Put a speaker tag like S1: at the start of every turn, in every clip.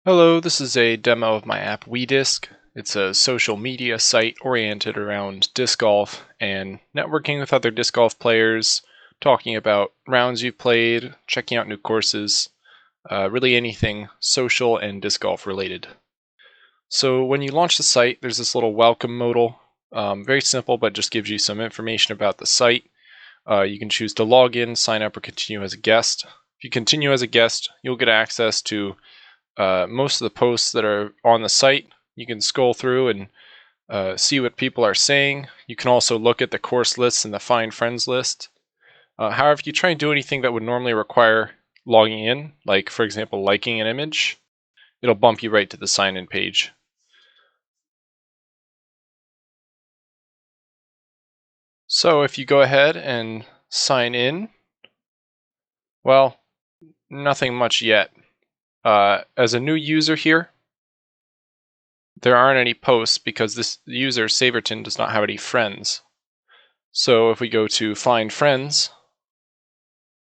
S1: Hello, this is a demo of my app WeDisc. It's a social media site oriented around disc golf and networking with other disc golf players, talking about rounds you've played, checking out new courses, really anything social and disc golf related. So when you launch the site, there's this little welcome modal. Very simple, but just gives you some information about the site. You can choose to log in, sign up, or continue as a guest. If you continue as a guest, you'll get access to most of the posts that are on the site. You can scroll through and see what people are saying. You can also look at the course lists and the find friends list. However, if you try and do anything that would normally require logging in, like for example liking an image, it'll bump you right to the sign in page. So if you go ahead and sign in, well, nothing much yet. As a new user here, there aren't any posts because this user, Saverton, does not have any friends. So if we go to find friends,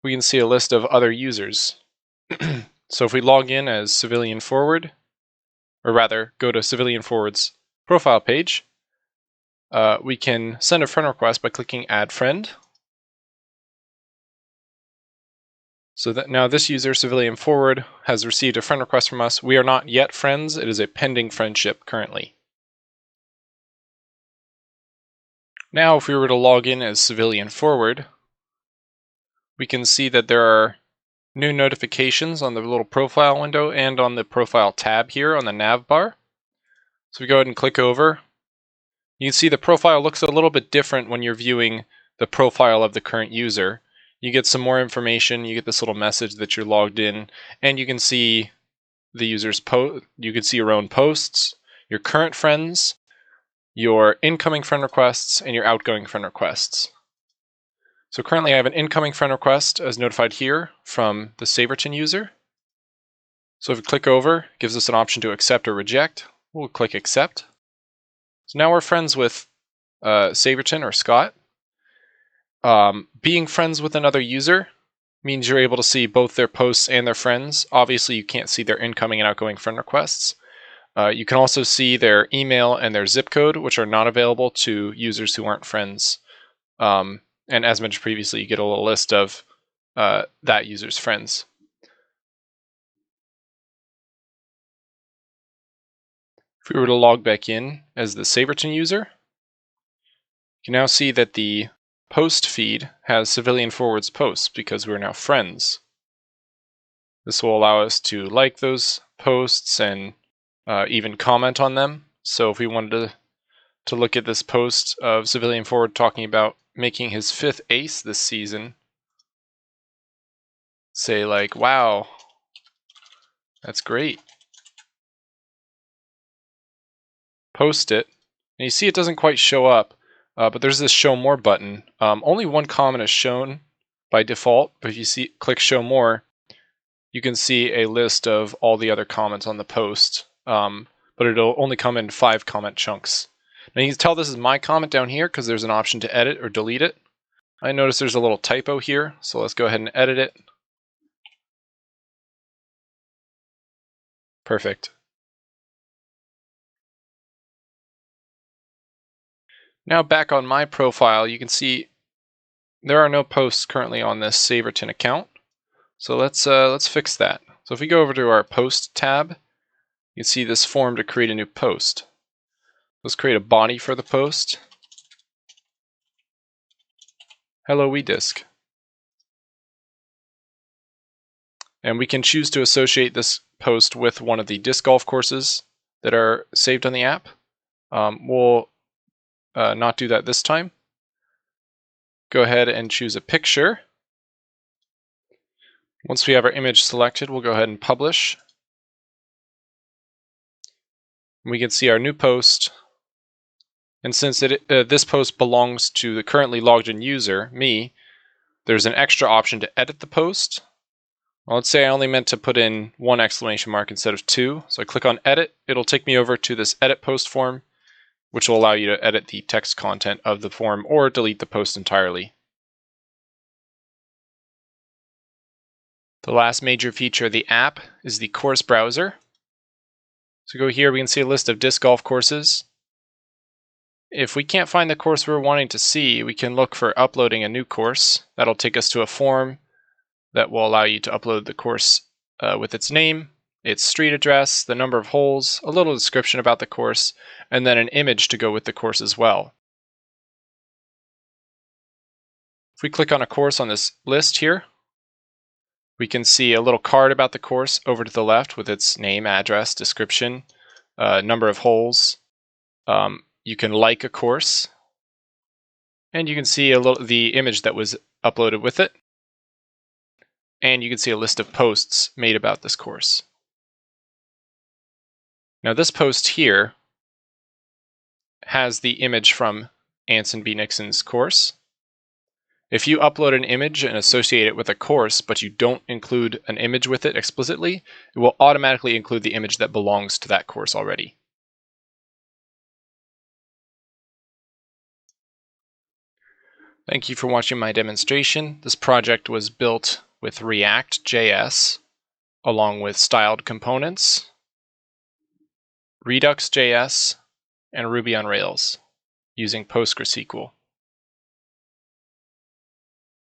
S1: we can see a list of other users. So if we log in as Civilian Forward, or rather go to Civilian Forward's profile page, we can send a friend request by clicking Add Friend. So that now this user, Civilian Forward, has received a friend request from us. We are not yet friends. It is a pending friendship currently. Now if we were to log in as Civilian Forward, we can see that there are new notifications on the little profile window and on the profile tab here on the nav bar. So we go ahead and click over. You can see the profile looks a little bit different when you're viewing the profile of the current user. You get some more information, you get this little message that you're logged in, and you can see the user's you can see your own posts, your current friends, your incoming friend requests, and your outgoing friend requests. So currently I have an incoming friend request as notified here from the Saverton user. So if we click over, it gives us an option to accept or reject. We'll click accept. So now we're friends with Saverton or Scott. Being friends with another user means you're able to see both their posts and their friends. Obviously, you can't see their incoming and outgoing friend requests. You can also see their email and their zip code, which are not available to users who aren't friends. And as mentioned previously, you get a little list of that user's friends. If we were to log back in as the Saverton user, you can now see that the post feed has Civilian Forward's posts because we're now friends. This will allow us to like those posts and even comment on them. So if we wanted to look at this post of Civilian Forward talking about making his 5th ace this season, say like, wow, that's great. Post it. And you see it doesn't quite show up, but there's this show more button. Only one comment is shown by default, but if you click show more, you can see a list of all the other comments on the post, but it'll only come in 5 comment chunks. Now you can tell this is my comment down here because there's an option to edit or delete it. I notice there's a little typo here, so let's go ahead and edit it. Perfect. Now back on my profile, you can see there are no posts currently on this Saverton account. So let's fix that. So if we go over to our post tab, you can see this form to create a new post. Let's create a body for the post. Hello WeDisc. And we can choose to associate this post with one of the disc golf courses that are saved on the app. We'll not do that this time. Go ahead and choose a picture. Once we have our image selected, we'll go ahead and publish. We can see our new post. And since this post belongs to the currently logged in user, me, there's an extra option to edit the post. Well, let's say I only meant to put in 1 exclamation mark instead of 2. So I click on edit. It'll take me over to this edit post form, which will allow you to edit the text content of the form or delete the post entirely. The last major feature of the app is the course browser. So go here, we can see a list of disc golf courses. If we can't find the course we're wanting to see, we can look for uploading a new course. That'll take us to a form that will allow you to upload the course with its name, its street address, the number of holes, a little description about the course, and then an image to go with the course as well. If we click on a course on this list here, we can see a little card about the course over to the left with its name, address, description, number of holes. You can like a course, and you can see the image that was uploaded with it, and you can see a list of posts made about this course. Now this post here has the image from Anson B. Nixon's course. If you upload an image and associate it with a course, but you don't include an image with it explicitly, it will automatically include the image that belongs to that course already. Thank you for watching my demonstration. This project was built with React.js, along with styled components, Redux.js, and Ruby on Rails using Postgresql.